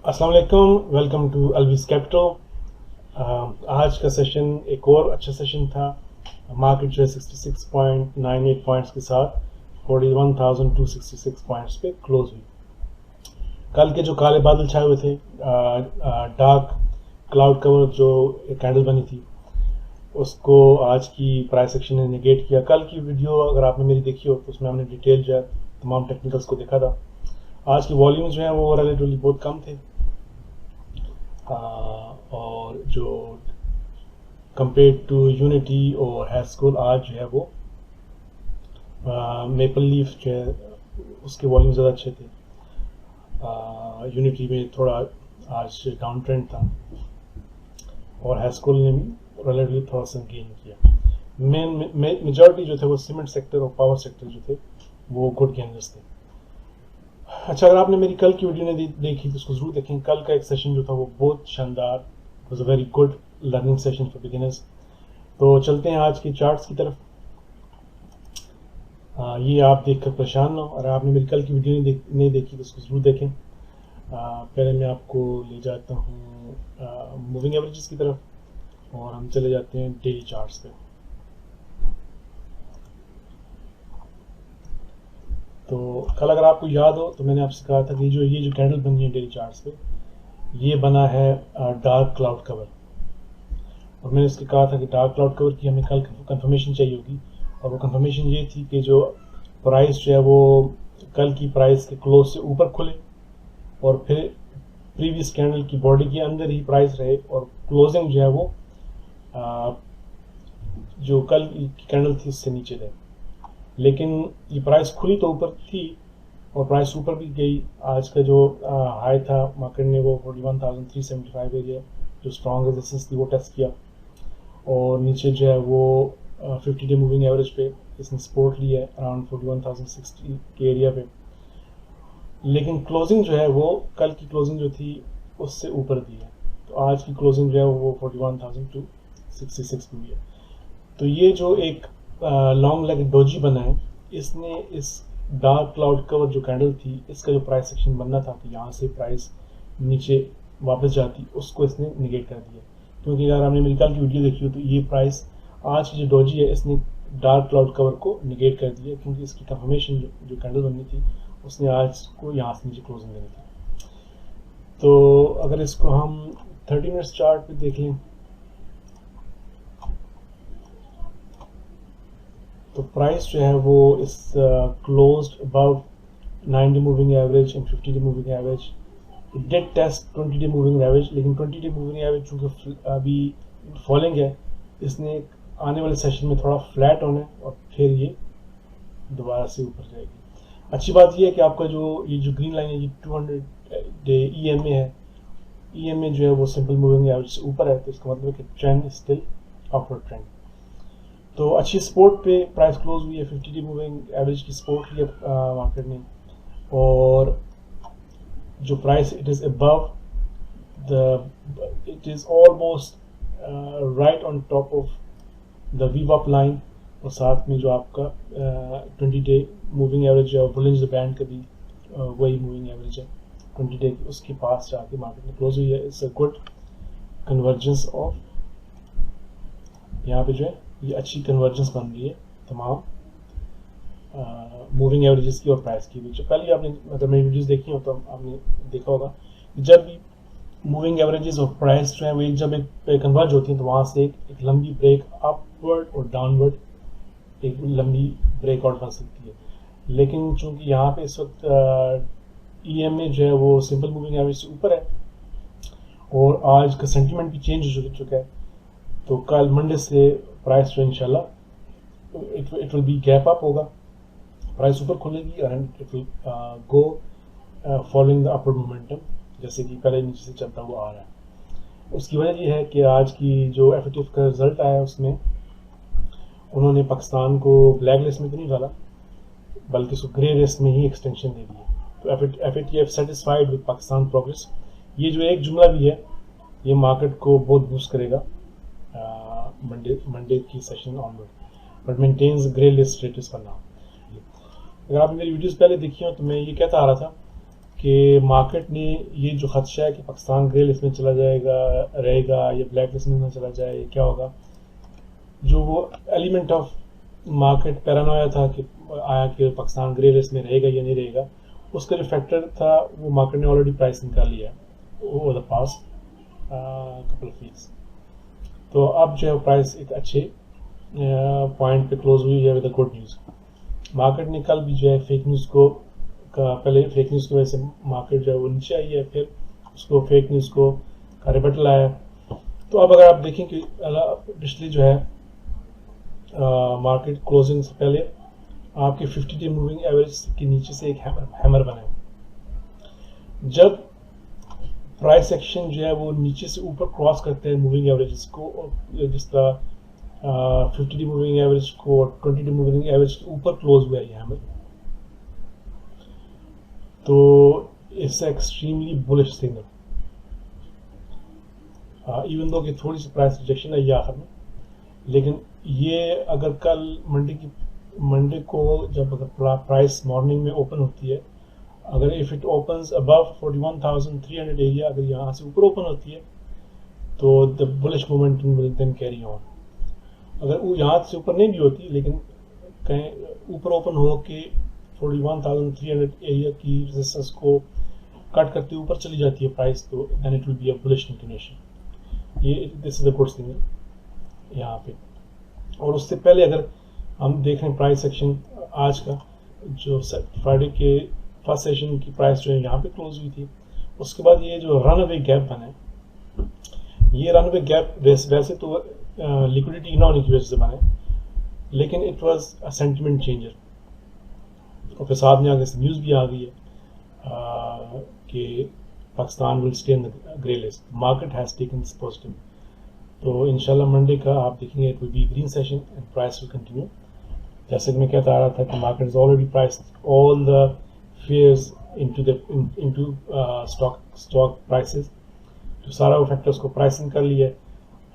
अस्सलाम वालेकुम, welcome to अलविस capital. आज का सेशन एक और अच्छा सेशन था। मार्केट जो है 66.98 पॉइंट्स के साथ 41,266 पॉइंट्स पे क्लोज हुई। कल के जो काले बादल छाए हुए थे, डार्क क्लाउड कवर जो एक कैंडल बनी थी, उसको आज की प्राइस एक्शन ने निगेट किया। कल की वीडियो अगर आपने मेरी देखी हो तो उसमें हमने डिटेल जो है तमाम टेक्निकल्स को देखा था। आज की वॉल्यूम्स जो है वो रिलेटिवली बहुत कम थे, और जो कंपेयर टू यूनिटी और हैस्कूल आज जो है वो मेपल लीफ जो है उसके वॉल्यूम ज़्यादा अच्छे थे। यूनिटी में थोड़ा आज डाउन ट्रेंड था और हैस्कूल ने रिलेटिवली थोड़ा सा गेन किया। मेजॉरिटी जो थे वो सीमेंट सेक्टर और पावर सेक्टर जो थे वो गुड गेनर्स थे। अच्छा, अगर आपने मेरी कल की वीडियो ने देखी तो उसको जरूर देखें। कल का एक सेशन जो था वो बहुत शानदार, was a very good learning session for beginners. तो चलते हैं आज के चार्ट्स की तरफ। ये आप देखकर परेशान ना हो, अगर आपने मेरी कल की वीडियो नहीं देखी तो उसको जरूर देखें। पहले मैं आपको ले जाता हूँ मूविंग एवरेजेस की तरफ और हम चले जाते हैं डेली चार्ट्स पे। तो कल अगर आपको याद हो तो मैंने आपसे कहा था कि ये जो कैंडल बनी है डेली चार्ट्स पे, ये बना है डार्क क्लाउड कवर। और मैंने उसके कहा था कि डार्क क्लाउड कवर की हमें कल कंफर्मेशन चाहिए होगी, और वो कंफर्मेशन ये थी कि जो प्राइस जो है वो कल की प्राइस के क्लोज से ऊपर खुले और फिर प्रीवियस कैंडल की बॉडी के अंदर ही प्राइस रहे और क्लोजिंग जो है वो जो कल की कैंडल थी उससे नीचे रहे। लेकिन ये प्राइस खुली तो ऊपर थी और प्राइस ऊपर भी गई। आज का जो हाई था मार्केट ने वो 41,375 एरिया जो स्ट्रॉन्ग रेजिस्टेंस थी वो टेस्ट किया, और नीचे जो है वो 50 डे मूविंग एवरेज पे इसने सपोर्ट लिया है अराउंड 41,060 के एरिया पे। लेकिन क्लोजिंग जो है वो कल की क्लोजिंग जो थी उससे ऊर दी है, तो आज की क्लोजिंग जो है वो 41,266 की हुई है। तो ये जो एक लॉन्ग लेग डोजी बना है, इसने इस डार्क क्लाउड कवर जो कैंडल थी इसका जो प्राइस सेक्शन बनना था कि यहाँ से प्राइस नीचे वापस जाती, उसको इसने निगेट कर दिया। क्योंकि अगर आपने मेरी कल की वीडियो देखी हो तो ये प्राइस आज की जो डोजी है इसने डार्क क्लाउड कवर को निगेट कर दिया, क्योंकि इसकी कंफर्मेशन जो कैंडल बननी थी उसने आज को यहाँ से नीचे क्लोजिंग देनी थी। तो अगर इसको हम 30 मिनट्स चार्ट पे देख लें तो प्राइस जो है वो इस closed about 9 day moving average and 50 day moving average. It did test 20 day moving average, लेकिन 20 डे मूविंग एवरेज चूँकि अभी फॉलिंग है, इसने आने वाले सेशन में थोड़ा फ्लैट होना है और फिर ये दोबारा से ऊपर जाएगी। अच्छी बात यह है कि आपका ये जो ग्रीन लाइन है ये 200 डे EMA है। EMA जो है वो सिंपल मूविंग एवरेज से ऊपर है, तो इसका मतलब है कि ट्रेंड स्टिल अपवर्ड ट्रेंड। तो अच्छी सपोर्ट पे प्राइस क्लोज हुई है, 50 डे मूविंग एवरेज की सपोर्ट ली है मार्केट ने, और जो price it is above it is almost right on top of the वीवअप लाइन, और साथ में जो आपका 20 डे मूविंग एवरेज है बुलिंज बैंड का भी वही मूविंग एवरेज है 20 डे, उसके पास जाके मार्केट में क्लोज हुई है। It's a good convergence of, यहाँ पे जो है ये अच्छी कन्वर्जेंस बन रही है तमाम मूविंग एवरेजेस की और प्राइस की भी। जो पहले आपने मतलब मेरी वीडियोस देखी हो तो आपने देखा होगा कि जब भी मूविंग एवरेजेस और प्राइस जो है वो जब एक कन्वर्ज होती है तो वहाँ से एक लंबी ब्रेक अपवर्ड और डाउनवर्ड एक लंबी ब्रेकआउट बन सकती है। लेकिन चूंकि यहाँ पे इस वक्त EMA जो है वो सिंपल मूविंग एवरेज से ऊपर है और आज का सेंटीमेंट भी चेंज हो चुका है, तो कल मंडे से प्राइस जो इंशाल्लाह it will B gap up होगा, प्राइस ऊपर खुलेगी and it will go following the upward momentum, जैसे कि पहले नीचे से चलता हुआ आ रहा है। उसकी वजह ये है कि आज की जो FATF का रिजल्ट आया उसमें उन्होंने पाकिस्तान को ब्लैक लिस्ट में तो नहीं डाला, बल्कि उसको ग्रे लिस्ट में ही एक्सटेंशन दे दी है। तो FATF satisfied with Pakistan progress, ये जो एक जुमला भी है ये मार्केट को बहुत बूस्ट करेगा मंडे की session onward, but maintains grey list status पर नाउ। अगर आपने मेरी वीडियोस पहले देखी हो तो मैं ये कहता आ रहा था कि मार्केट ने ये जो खदशा है कि पाकिस्तान ग्रे लिस्ट में चला जाएगा रहेगा या ब्लैक लिस्ट में चला जाए, क्या होगा, जो वो एलिमेंट ऑफ मार्केट पैरानोया था कि आया कि पाकिस्तान ग्रे लिस्ट में रहेगा या नहीं रहेगा, उसका जो फैक्टर था वो मार्केट ने ऑलरेडी प्राइस निकाल लिया over the past couple of weeks. तो अब जो है प्राइस एक अच्छे पॉइंट पे क्लोज हुई है विद गुड न्यूज़। मार्केट ने कल भी जो है फेक न्यूज़ को पहले फेक न्यूज़ की वजह से मार्केट जो है वो नीचे आई है, फिर उसको फेक न्यूज़ को का रिबटल आया। तो अब अगर आप देखें कि पिछली जो है मार्केट क्लोजिंग से पहले आपके 50 डे मूविंग एवरेज के नीचे से एक हैमर बना है। जब प्राइस एक्शन जो है वो नीचे से ऊपर क्रॉस करते हैं मूविंग एवरेजेस को, और जिस तरह 50 डे मूविंग एवरेज को और 20 डे मूविंग एवरेज के ऊपर क्लोज हुआ है यहाँ में, तो it's extremely bullish signal. Even though कि थोड़ी सी प्राइस रिजेक्शन आई आखिर में, लेकिन ये अगर कल मंडे को जब अगर प्राइस मॉर्निंग में ओपन होती है, अगर if it opens above 41,300 area, अगर यहाँ से ऊपर ओपन होती है तो the bullish momentum will then carry on. अगर वो यहाँ से ऊपर नहीं भी होती, लेकिन कहीं ऊपर ओपन हो के 41,300 एरिया की रेजिस्टेंस को कट करते ऊपर चली जाती है प्राइस, तो then it will be a bullish inclination. ये this is the good signal यहाँ पे। और उससे पहले अगर हम देखें प्राइस सेक्शन आज का, जो फ्राइडे के फर्स्ट सेशन की प्राइस जो है यहाँ पे क्लोज हुई थी, उसके बाद ये जो रन अवे गैप बना है, ये रन अवे गैप वैसे तो लिक्विडिटी ना होने की वजह से बना है, लेकिन it was a sentiment changer. और फिर साथ में आगे से न्यूज़ भी आ गई है कि Pakistan will stay in the grey list, market has taken this positive. तो इंशाल्लाह मंडे का आप देखेंगे it will be green session and price will continue. जैसे कि मैं कहता आ रहा था कि market is already priced all the fears into stock prices, तो सारा वो फैक्टर्स को प्राइसिंग कर लिया है,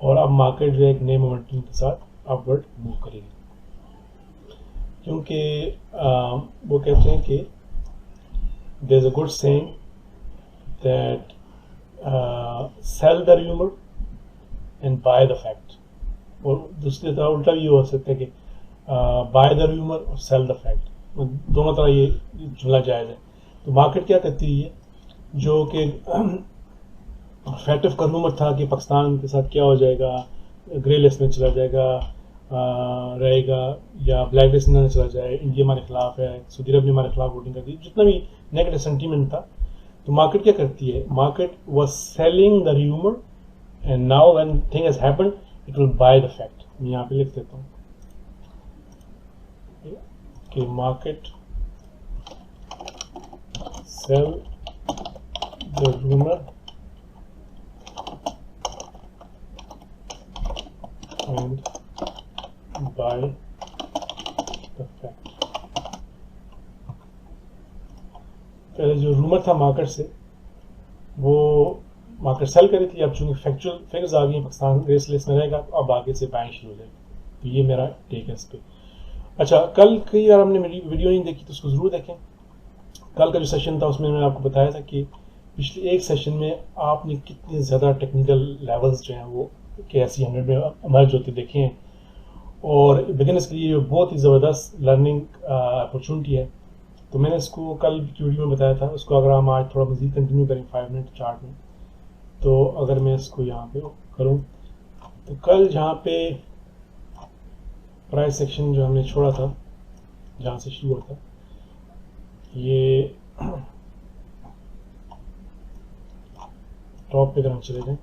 और अब मार्केट जो है एक नए मोमेंटम के साथ अपवर्ड मूव करेगी। क्योंकि वो कहते हैं कि there is a good saying that sell the rumour and buy the fact, और दूसरी तरह उल्टा भी हो सकता है कि बाय द रूमर और सेल द फैक्ट, दोनों तरह ये जुमला जायज़ है। तो मार्केट क्या करती है, जो कि फैक्ट ऑफ रूमर था कि पाकिस्तान के साथ क्या हो जाएगा, ग्रे लिस्ट में चला जाएगा रहेगा या ब्लैक लिस्ट में चला जाए, इंडिया हमारे खिलाफ है, सऊदी अरब ने हमारे खिलाफ वोटिंग कर दी, जितना भी नेगेटिव सेंटीमेंट था, तो मार्केट क्या करती है, market was selling the rumour and now when thing has happened it will buy the fact. मैं यहाँ पे लिख देता हूँ कि market sell the rumour and buy the fact. पहले जो रूमर था मार्केट से, वो मार्केट सेल करी थी, अब चूंकि फैक्चुअल फिगर्स आ गई हैं, पाकिस्तान रेस लिस्ट में रहेगा, तो अब आगे से बाइंग शुरू हो जाएगी। तो ये मेरा टेक है इस पर। अच्छा, कल की अगर हमने मेरी वीडियो नहीं देखी तो उसको ज़रूर देखें। कल का जो सेशन था उसमें मैंने आपको बताया था कि पिछले एक सेशन में आपने कितने ज़्यादा टेक्निकल लेवल्स जो हैं वो KSE 100 में इमर्ज होते देखे हैं, और बिगिनर्स के लिए बहुत ही ज़बरदस्त लर्निंग अपॉर्चुनिटी है। तो मैंने इसको कल की वीडियो में बताया था, उसको अगर हम आज थोड़ा मज़ीद कंटिन्यू करें 5 मिनट चार्ट में, तो अगर मैं इसको यहाँ पे करूँ, तो कल जहाँ पे प्राइस सेक्शन जो हमने छोड़ा था, जहाँ से शुरू हुआ था, ये टॉप पे अगर हम चले जाएं,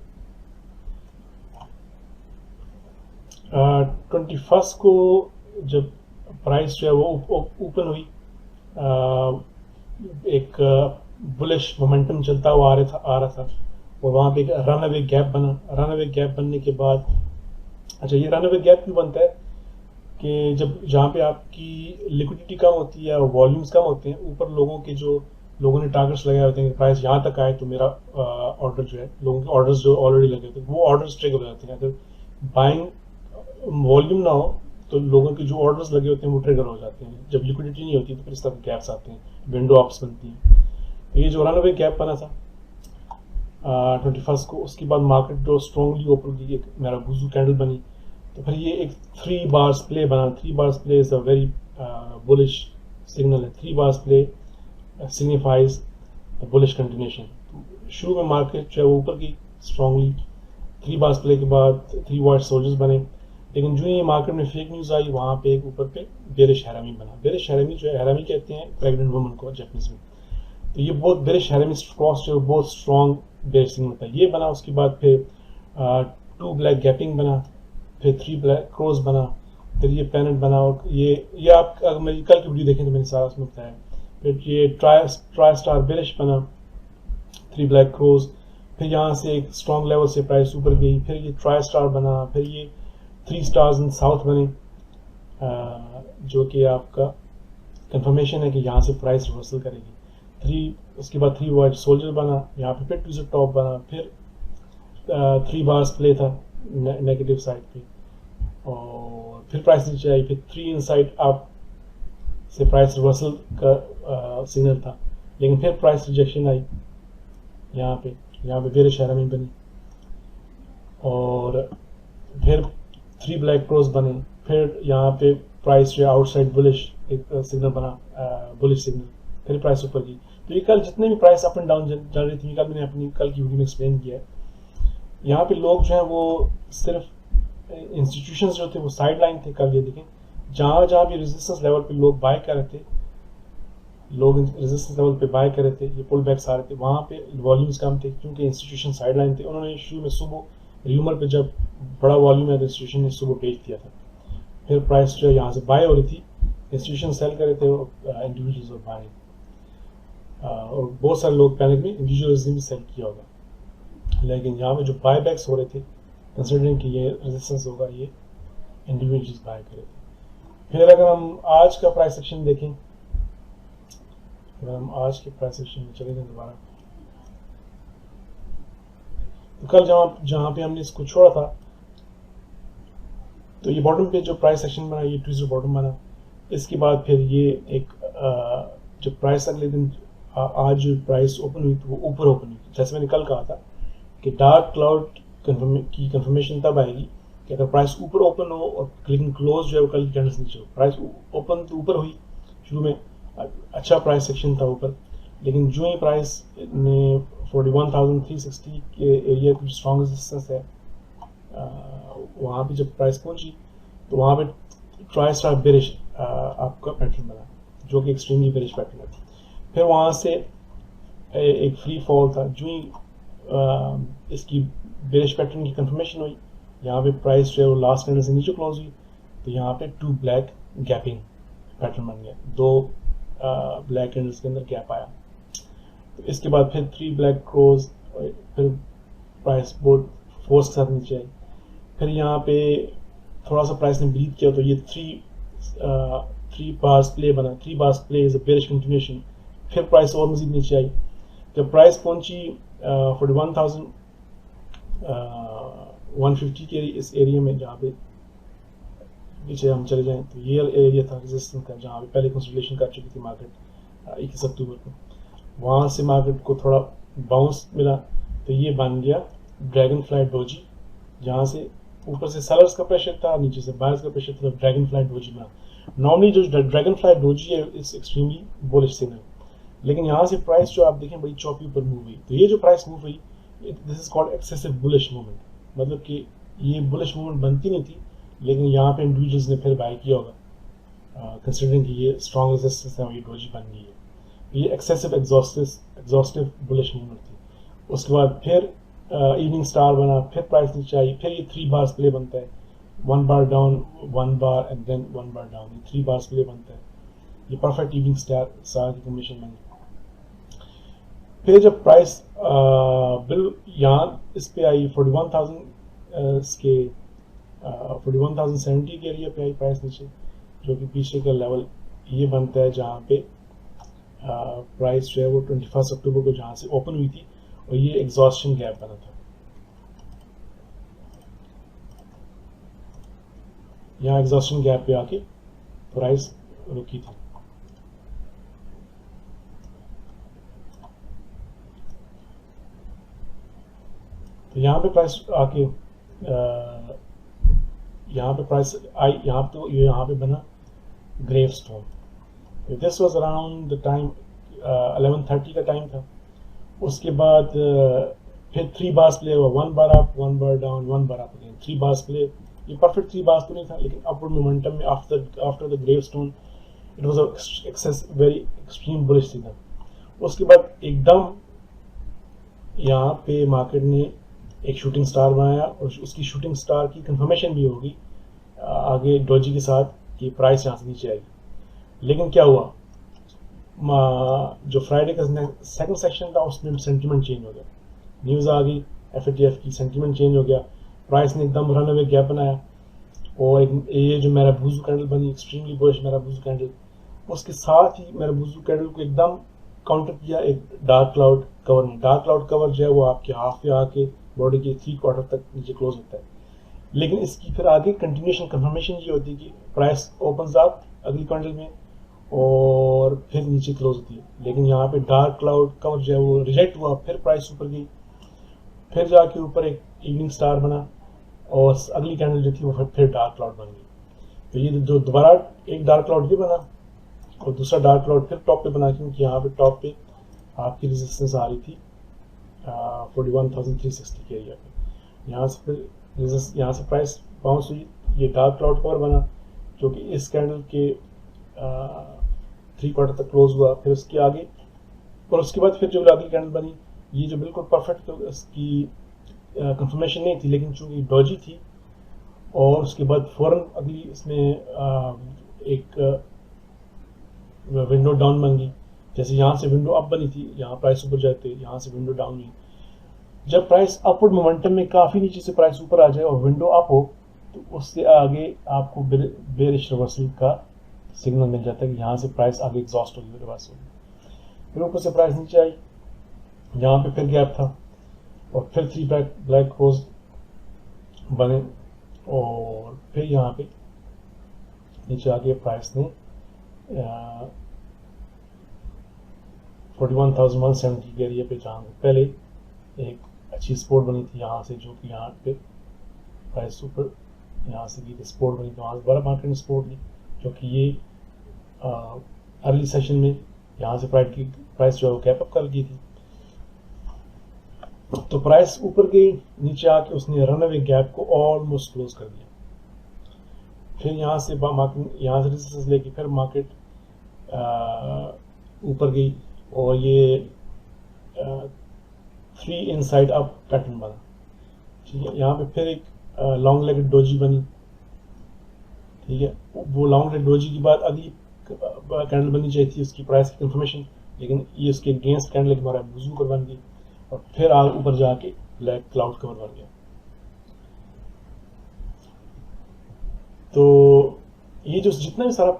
21 को जब प्राइस जो है वो ओपन हुई, एक बुलिश मोमेंटम चलता हुआ आ रहा था, और वहाँ पे एक रन अवे गैप बना। रन अवे गैप बनने के बाद, अच्छा, ये रन अवे गैप क्यों बनता है कि जब जहाँ पे आपकी लिक्विडिटी कम होती है और वॉल्यूम्स कम होते हैं, ऊपर लोगों ने टारगेट्स लगाए होते हैं कि प्राइस यहाँ तक आए तो मेरा ऑर्डर जो है, लोगों के ऑर्डर्स जो ऑलरेडी लगे होते हैं वो ऑर्डर्स ट्रिगर हो जाते हैं। अगर बाइंग वॉल्यूम ना हो तो लोगों के जो ऑर्डर्स लगे होते हैं वो ट्रिगर हो जाते हैं। जब लिक्विडिटी नहीं होती तो फिर इस तरह के गैप्स आते हैं, विंडो ऑप्स बनती हैं। ये जो रनअवे गैप बना था 21 को, उसके बाद मार्केट जो स्ट्रॉन्गली ओपन की, एक मेरा बुजू कैंडल बनी, तो फिर ये एक 3 बार्स प्ले बना। 3 bars play is a very bullish signal है। 3 bars play signifies bullish continuation. शुरू में मार्केट जो है वो ऊपर की स्ट्रॉन्गली, 3 बार्स प्ले के बाद 3 वाइट सोल्जर्स बने, लेकिन जो ये मार्केट में फेक न्यूज़ आई वहाँ पे एक ऊपर पे बेरिश हैरामी बना। बेरिश हैरामी जो है, हैरामी कहते हैं प्रेग्नेंट वुमन को जापानीज में, तो ये बहुत बेरिश हैरामी क्रॉस जो बहुत स्ट्रॉन्ग बेरिश सिग्नल था, ये बना। उसके बाद फिर 2 ब्लैक गैपिंग बना, फिर 3 ब्लैक क्रॉस बना, फिर ये पैनेट बना। और ये आप अगर मेरी कल की वीडियो देखें तो मैंने सारा उसमें बताया। फिर ये ट्राई स्टार बेरिश बना, 3 ब्लैक क्रॉस, फिर यहाँ से एक स्ट्रॉन्ग लेवल से प्राइस ऊपर गई, फिर ये ट्राई स्टार बना, फिर ये 3 स्टार्स इन साउथ बने, जो कि आपका कंफर्मेशन है कि यहाँ से प्राइस रिवर्सल करेगी। उसके बाद 3 वाइट सोल्जर बना, यहाँ पे फिर ट्विजर टॉप बना, फिर 3 बार्स प्ले था नेगेटिव साइड पे, और फिर प्राइस नीचे आई, फिर 3 इनसाइड अप से प्राइस रिवर्सल का सिग्नल था, लेकिन फिर प्राइस रिजेक्शन आई यहाँ पे बेरिश हैरामी बनी, और फिर 3 ब्लैक क्रॉस बने, फिर यहाँ पे प्राइस जो आउटसाइड बुलिश एक सिग्नल बना, बुलिश सिग्नल, फिर प्राइस ऊपर की। तो ये कल जितने भी प्राइस अप एंड डाउन चल रही थी, कल मैंने अपनी कल की वीडियो में एक्सप्लेन किया है। यहाँ पे लोग जो है वो सिर्फ इंस्टीट्यूशंस जो थे वो साइड लाइन थे। कल ये देखें, जहाँ भी रेजिस्टेंस लेवल पे लोग बाय कर रहे थे, रेजिस्टेंस लेवल पे बाय कर रहे थे, ये पुल बैक्स आ रहे थे, वहाँ पे वॉल्यूम्स कम थे क्योंकि इंस्टीट्यूशन साइड लाइन थे। उन्होंने शुरू में सुबह र्यूमर पे जब बड़ा वॉल्यूम है तो इंस्टीट्यूशन ने सुबह बेच दिया था, फिर प्राइस जो यहाँ से बाय हो रही थी, इंस्टीट्यूशन सेल कर रहे थे और इंडिविजुअल्स और बाय, और बहुत सारे लोग पैनिक में इंडिविजुअल्स ने भी सेल किया होगा, लेकिन यहाँ पे जो बाय बैक्स हो रहे थे कंसिडरिंग कि ये रेजिस्टेंस होगा, ये इंडिविजुअल्स बाय कर रहे थे। फिर अगर हम आज का प्राइस सेक्शन देखें, अगर हम आज के प्राइस सेक्शन में चले जाए दोबारा, तो कल जहाँ पे हमने इसको छोड़ा था, तो ये बॉटम पे जो प्राइस सेक्शन बना, ये ट्विजर बॉटम बना। इसके बाद फिर ये एक जो प्राइस अगले दिन आज जो प्राइस ओपन हुई तो वो ऊपर ओपन हुई। जैसे मैंने कल कहा था कि डार्क क्लाउड की कंफर्मेशन तब आएगी कि अगर प्राइस ऊपर ओपन हो और लेकिन क्लोज जो है वो कल की कैंडल से नीचे हो। प्राइस ओपन तो ऊपर हुई, शुरू में अच्छा प्राइस सेक्शन था ऊपर, लेकिन जो ही प्राइस ने 41,360 के एरिया की स्ट्रॉन्ग रेजिस्टेंस है वहाँ पे जब प्राइस पहुंची तो वहाँ पे ट्राई स्टार बेरिश आपका पैटर्न बना, जो कि एक्सट्रीमली बेरिश पैटर्न है। फिर वहाँ से एक फ्री फॉल था, जो ही इसकी बेरिश पैटर्न की कंफर्मेशन हुई, यहाँ पे प्राइस जो है वो लास्ट कैंडल से नीचे क्लोज हुई, तो यहाँ पे 2 ब्लैक गैपिंग पैटर्न बन गया, 2 ब्लैक कैंडल्स के अंदर गैप आया। तो इसके बाद फिर 3 ब्लैक क्लोज, फिर प्राइस बहुत फोर्स के साथ नीचे आई। फिर यहाँ पे थोड़ा सा प्राइस ने ब्रीथ किया, तो ये 3 बार्स प्ले बना। 3 bars play is a bearish continuation. फिर प्राइस और मजीद नीचे आई, जब प्राइस पहुंची 41,150 के इस एरिया में, जहाँ पे नीचे हम चले जाएं तो ये एरिया था रेजिस्टेंस का, जहाँ पे पहले कंसोलिडेशन कर चुकी थी मार्केट 21 अक्टूबर को। वहाँ से मार्केट को थोड़ा बाउंस मिला, तो ये बन गया ड्रैगन फ्लाई डोजी, जहाँ से ऊपर से सेलर्स का प्रेशर था, नीचे से बायर्स का प्रेशर था, ड्रैगन फ्लाई डोजी बना। नॉर्मली जो ड्रैगन फ्लाई डोजी है इस एक्सट्रीमली बुलिश सिग्नल, लेकिन यहाँ से प्राइस जो आप देखें बड़ी चौपी ऊपर मूव हुई। तो ये जो प्राइस मूव हुई, this is called excessive bullish movement, मतलब कि ये बुलिश मूवमेंट बनती नहीं थी, लेकिन यहाँ पे इंडिविजुअल्स ने फिर बाय किया होगा कंसिडरिंग कि ये स्ट्रॉन्ग रेजिस्टेंस है और ये डोजी बन गई है। ये एक्सेसिव एग्जॉस्टिव बुलिश मूवमेंट थी। उसके बाद फिर इवनिंग स्टार बना, फिर प्राइस नीचे आई, फिर ये 3 बार्स प्ले बनता है, 1 bar down, 1 bar and then 1 bar down, ये 3 बार्स प्ले बनता है। ये परफेक्ट इवनिंग स्टार की कॉम्बिनेशन बनी। फिर जब प्राइस बिल यहाँ इस पे आई 41,070 के एरिया पे आई प्राइस नीचे, जो कि पीछे का लेवल ये बनता है, जहाँ पे प्राइस जो है वो 21 अक्टूबर को जहाँ से ओपन हुई थी, और ये एग्जॉस्शन गैप बना था। यहाँ एग्जॉस्शन गैप पे आके प्राइस रुकी थी। तो यहाँ पे प्राइस आके यहाँ पे प्राइस आई, यहाँ पे बना gravestone. This was around the time 11:30 का टाइम था। उसके बाद फिर 3 बार्स प्ले हुआ, 1 bar up 1 bar down 1 bar up again, 3 bars play. ये परफेक्ट 3 बार्स तो नहीं था, लेकिन अपवर्ड मोमेंटम में after the gravestone it was excess very extreme bullish था। उसके बाद एकदम यहाँ पे मार्केट ने एक शूटिंग स्टार बनाया, और उसकी शूटिंग स्टार की कंफर्मेशन भी होगी आगे डोजी के साथ कि प्राइस यहाँ से नीचे आएगी। लेकिन क्या हुआ, जो फ्राइडे का सेकंड सेक्शन था उसमें सेंटीमेंट चेंज हो गया, न्यूज़ आ गई FATF की, सेंटीमेंट चेंज हो गया, प्राइस ने एकदम रन अवे गैप बनाया, और ये जो मेरा बुजू कैंडल बनी एक्सट्रीमली बुलिश मेरा बुजू कैंडल, उसके साथ ही मेरा बुजू कैंडल को एकदम काउंटर किया एक डार्क क्लाउड कवर ने। डार्क क्लाउड कवर जो है वो आपके हाफ पे आके बॉडी के 3/4 तक नीचे क्लोज होता है, लेकिन इसकी फिर आगे कंटिन्यूशन कंफर्मेशन ये होती है कि प्राइस ओपन्स अप अगली कैंडल में और फिर नीचे क्लोज होती है। लेकिन यहाँ पे डार्क क्लाउड कवर जो है वो रिजेक्ट हुआ, फिर प्राइस ऊपर गई, फिर जाके ऊपर एक इवनिंग स्टार बना, और अगली कैंडल जो थी वो फिर डार्क क्लाउड बन गई। तो ये जो दोबारा एक डार्क क्लाउड ये बना और दूसरा डार्क क्लाउड फिर टॉप पे बना, क्योंकि यहाँ पे टॉप पे आपकी रेजिस्टेंस आ रही थी 41,360 के एरिया पे। यहाँ से फिर यहाँ से प्राइस बाउंस हुई, ये डार्क क्लाउड कवर बना जो कि इस कैंडल के 3/4 तक क्लोज हुआ, फिर उसके आगे, और उसके बाद फिर जो अगली कैंडल बनी, ये जो बिल्कुल परफेक्ट इसकी कंफर्मेशन नहीं थी, लेकिन चूंकि डॉजी थी, और उसके बाद फौरन अगली इसमें एक विंडो डाउन बन गई। जैसे यहाँ से विंडो अप बनी थी, यहाँ प्राइस ऊपर जाते, यहाँ से विंडो डाउन हुई। जब प्राइस अपवर्ड मोमेंटम में काफ़ी नीचे से प्राइस ऊपर आ जाए और विंडो अप हो, तो उससे आगे आपको बेरिश रिवर्सल का सिग्नल मिल जाता है कि यहाँ से प्राइस आगे एग्जॉस्ट होगी, रिवर्स होगी। फिर ऊपर से प्राइस नीचे आई, यहाँ पे फिर गैप था, और फिर 3 ब्लैक होल्स बने, और फिर यहाँ पे नीचे आगे प्राइस ने 41,170 के एरिया पे, जहाँ पहले एक अच्छी सपोर्ट बनी थी यहाँ से, जो कि यहाँ पे प्राइस ऊपर यहाँ से की सपोर्ट बनी, तो वहाँ से बड़ा मार्केट ने सपोर्ट ली, जो कि ये अर्ली सेशन में यहाँ से प्राइस जो है वो कैप अप कर गई थी। तो प्राइस ऊपर गई, नीचे आके उसने रन अवे गैप को ऑलमोस्ट क्लोज कर दिया। फिर यहाँ से रेजिस्टेंस लेके फिर मार्केट ऊपर गई, और ये 3 इनसाइड अप पैटर्न बना, ठीक है। यहाँ पे फिर एक लॉन्ग लेग डोजी बनी, ठीक है। वो लॉन्ग लेग डोजी के बाद अगली कैंडल बननी चाहिए थी उसकी प्राइस की कंफर्मेशन, लेकिन ये उसके अगेंस्ट कैंडल के हमारा बुजू कर बन गई, और फिर आगे ऊपर जाके ब्लैक क्लाउड कवर बन गया। तो ये जो जितना भी सारा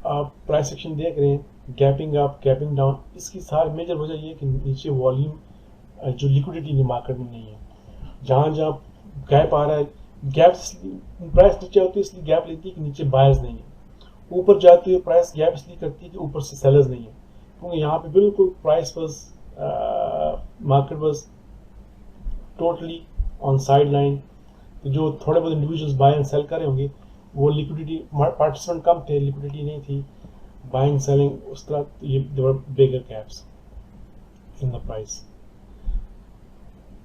आप प्राइस सेक्शन देख रहे हैं, गैपिंग अप गैपिंग डाउन, इसकी सारी मेजर वजह ये है कि नीचे वॉल्यूम जो लिक्विडिटी मार्केट में नहीं है। जहाँ जहाँ गैप आ रहा है, गैप प्राइस नीचे होती है इसलिए गैप लेती है कि नीचे बायर्स नहीं है, ऊपर जाती है प्राइस गैप इसलिए करती है कि ऊपर से सेलर्स नहीं है, क्योंकि यहाँ पे बिल्कुल प्राइस बस मार्केट बस टोटली ऑन साइड लाइन। तो जो थोड़े बहुत इंडिविजुअल्स बाय एंड सेल कर रहे होंगे, वो लिक्विडिटी पार्टिसिपेंट कम थे, लिक्विडिटी नहीं थी, बाइंग सेलिंग उस तरह, ये बिगर गैप्स इन द प्राइस।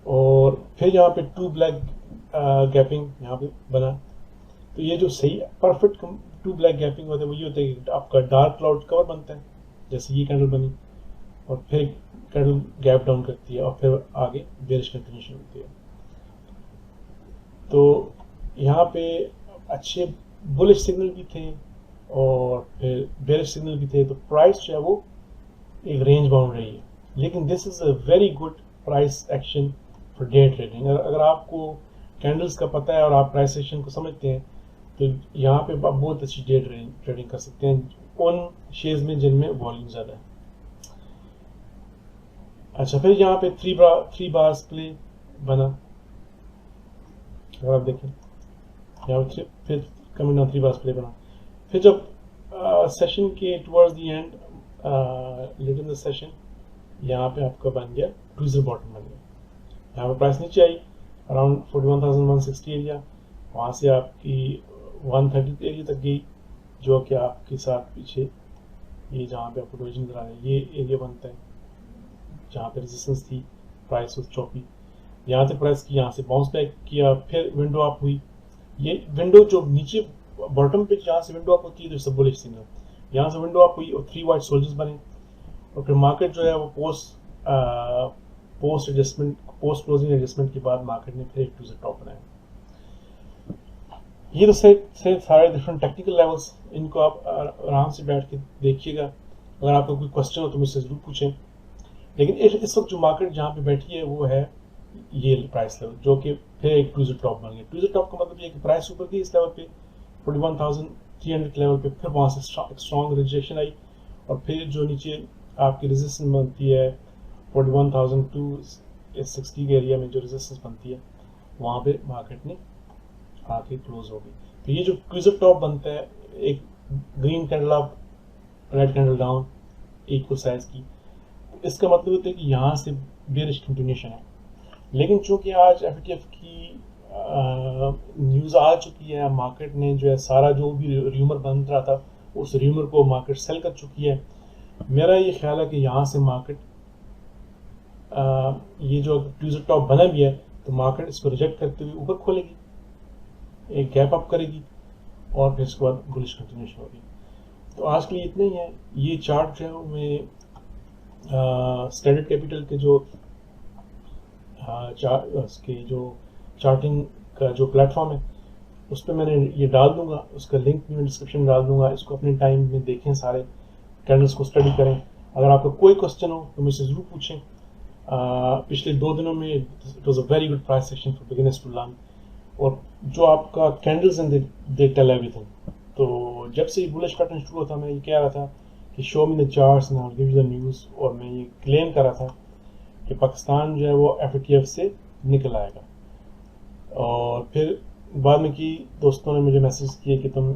और फिर यहाँ पे 2 ब्लैक गैपिंग यहाँ पे बना। तो ये जो सही परफेक्ट 2 ब्लैक गैपिंग होता है वो ये होता है कि आपका डार्क क्लाउड कवर बनता है, जैसे ये कैंडल बनी, और फिर कैंडल गैप डाउन करती है, और फिर आगे बेरिश कंटिन्यूशन होती है। तो यहाँ पे अच्छे बुलिश सिग्नल भी थे और फिर बेरिश सिग्नल भी थे, तो प्राइस जो है वो एक रेंज बाउंड रही है। लेकिन this is a very good price action for day trading. अगर आपको कैंडल्स का पता है और आप प्राइस एक्शन को समझते हैं, तो यहाँ पे आप बहुत अच्छी डे ट्रेडिंग कर सकते हैं उन शेयर्स में जिनमें वॉल्यूम ज़्यादा है। अच्छा, फिर यहाँ पे 3 बार्स प्ले बना, अगर आप देखें यहाँ पे फिर कमिंग ऑन 3 बार्स प्ले बना। फिर जब सेशन के towards the and let in the session, यहाँ पे आपका बन गया ट्विज़र बॉटम बन गया। यहाँ पे प्राइस नीचे आई अराउंड 41,160 एरिया, वहाँ से आपकी 130 एरिया तक गई, जो कि आपके साथ पीछे ये जहाँ पे आपको डोजी नजर आ रहा है ये एरिया बनता है जहाँ पे रेजिस्टेंस थी, प्राइस उस चौपी यहाँ से प्राइस की, यहाँ से बाउंस बैक किया, फिर विंडो अप हुई। ये विंडो जो नीचे बॉटम पे जहाँ से विंडो अप होती है तो सब बुलिश सिग्नल, यहाँ से विंडो अप हुई और 3 वाइट सोल्जर्स बने, और फिर मार्केट जो है वो post adjustment, post closing adjustment के बाद मार्केट ने फिर एक टू टॉप बनाया। ये तो से सारे डिफरेंट टेक्निकल लेवल्स, इनको आप आराम से बैठ के देखिएगा। अगर आपको कोई क्वेश्चन हो तो मुझसे ज़रूर पूछें। लेकिन इस वक्त जो मार्केट जहाँ पे बैठी है वो है ये प्राइस लेवल, जो कि फिर एक टू टॉप बन गया। टू टॉप का मतलब ये कि प्राइस ऊपर गई इस लेवल पे 41,300 के लेवल पे, फिर वहाँ से स्ट्रॉन्ग रिजेक्शन आई, और फिर जो नीचे आपकी रेजिस्टेंस बनती है 41,260 के एरिया में जो रेजिस्टेंस बनती है वहाँ पे मार्केट ने आके क्लोज हो गई। तो ये जो क्रूजर टॉप बनता है, एक green candle up, red candle down, equal size की, इसका मतलब होता है कि यहाँ से बेरिश कंटिन्यूशन है। लेकिन चूंकि आज एफटीएफ की न्यूज़ आ चुकी है, मार्केट ने जो है सारा जो भी र्यूमर बन रहा था उस र्यूमर को मार्केट सेल कर चुकी है। मेरा ये ख्याल है कि यहाँ से मार्केट ये जो क्रूजर टॉप बना भी है तो मार्केट इसको रिजेक्ट करते हुए ऊपर खोलेगी, एक गैप अप करेगी और फिर इसके बाद बुलिश कंटिन्यूशन होगी। तो आज के लिए इतना ही है। ये चार्ट जो है मैं स्टैंडर्ड कैपिटल के जो उसके जो चार्टिंग का जो प्लेटफॉर्म है उस पर मैंने ये डाल दूंगा, उसका लिंक भी मैं डिस्क्रिप्शन में डाल दूंगा। इसको अपने टाइम में देखें, सारे कैंडल्स को स्टडी करें। अगर आपका कोई क्वेश्चन हो तो मुझसे ज़रूर पूछें। पिछले 2 दिनों में it was a very good price section for beginners to learn, और जो आपका candles and they tell everything. तो जब से ये बुलिश पैटर्न शुरू हुआ था मैं ये कह रहा था कि show me the charts and I will give you the news, और मैं ये क्लेम कर रहा था कि पाकिस्तान जो है वो एफएटीएफ से निकल आएगा। और फिर बाद में कि दोस्तों ने मुझे मैसेज किए कि तुम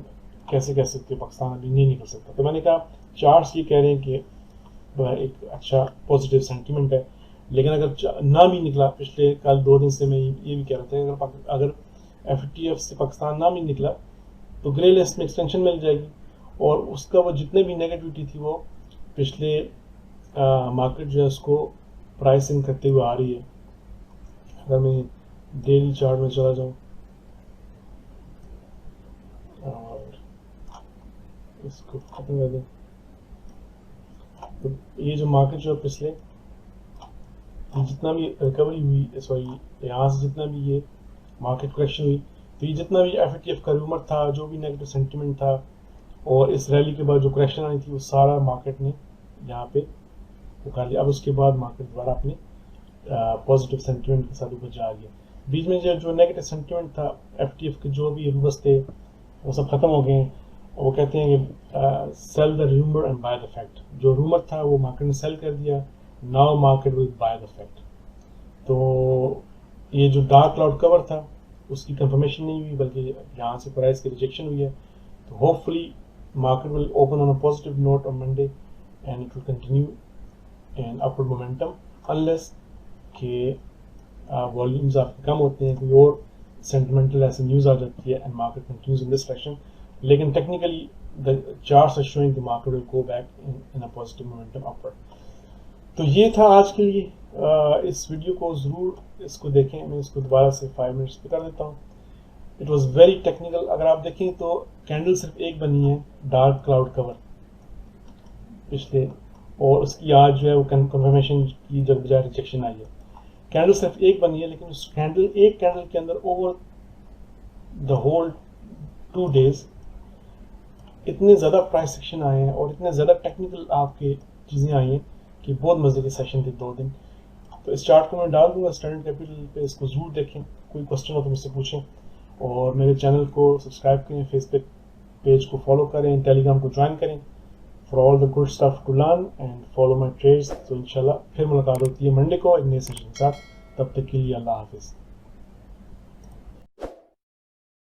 कैसे कह सकते हो पाकिस्तान अभी नहीं निकल सकता। तो मैंने कहा चार्ट्स ये कह रहे हैं कि एक अच्छा पॉजिटिव सेंटीमेंट है, लेकिन अगर ना भी निकला, पिछले कल 2 दिन से मैं ये भी कह रहा था कि अगर एफटीएफ से पाकिस्तान ना भी निकला तो ग्रे लिस्ट में एक्सटेंशन मिल जाएगी, और उसका वो जितने भी नेगेटिविटी थी वो पिछले मार्केट जो है उसको प्राइसिंग करते हुए आ रही है। अगर मैं डेली चार्ट में चला जाऊँ और इसको खत्म कर दें, तो ये जो मार्केट जो पिछले जितना भी रिकवरी हुई, सॉरी यहाँ से जितना भी ये मार्केट करेक्शन हुई, तो ये जितना भी एफटीएफ का रूमर था, जो भी नेगेटिव सेंटीमेंट था, और इस रैली के बाद जो करेक्शन आई थी वो सारा मार्केट ने यहाँ पे उखाड़ लिया। अब उसके बाद मार्केट दोबारा अपने पॉजिटिव सेंटीमेंट के साथ ऊपर जा रही है। बीच में जो नेगेटिव सेंटीमेंट था, एफटीएफ के जो भी रूमर्स थे वो सब खत्म हो गए हैं। वो कहते हैं कि sell the rumour and buy the fact. जो रूमर था वो मार्केट ने सेल कर दिया, now market will buy the fact. तो ये जो डार्क क्लाउड कवर था उसकी कंफर्मेशन नहीं हुई, बल्कि यहाँ से प्राइस की रिजेक्शन हुई है। तो hopefully market will open on a positive note on Monday and it will continue and upward momentum, unless के वॉल्यूम्स आपके कम होते हैं, कोई और सेंटिमेंटल ऐसी न्यूज़ आ जाती है and market continues in this direction. लेकिन technically the charts are showing the market will go back in a positive momentum upward. तो ये था आज के लिए। इस वीडियो को ज़रूर इसको देखें, मैं इसको दोबारा से 5 मिनट्स पे कर देता हूँ। It was very technical. अगर आप देखें तो कैंडल सिर्फ एक बनी है, डार्क क्लाउड कवर पिछले, और उसकी आज जो है वो कंफर्मेशन की जब बजाय रिजेक्शन आई है। कैंडल सिर्फ एक बनी है, लेकिन उस एक कैंडल के अंदर ओवर द होल 2 डेज इतने ज़्यादा प्राइस सेक्शन आए हैं और इतने ज़्यादा टेक्निकल आपके चीज़ें आई हैं कि बहुत मज़े के सेशन थे 2 दिन। तो इस चार्ट को मैं डाल दूंगा स्टैंडर्ड कैपिटल पे, इसको ज़रूर देखें। कोई क्वेश्चन हो तो मुझसे पूछें, और मेरे चैनल को सब्सक्राइब करें, फेसबुक पेज को फॉलो करें, टेलीग्राम को ज्वाइन करें for all the good stuff to learn and follow my trades. तो इंशाल्लाह फिर मुलाकात होती है मंडे को एक नए सेशन के साथ। तब तक के लिए अल्लाह हाफिज़।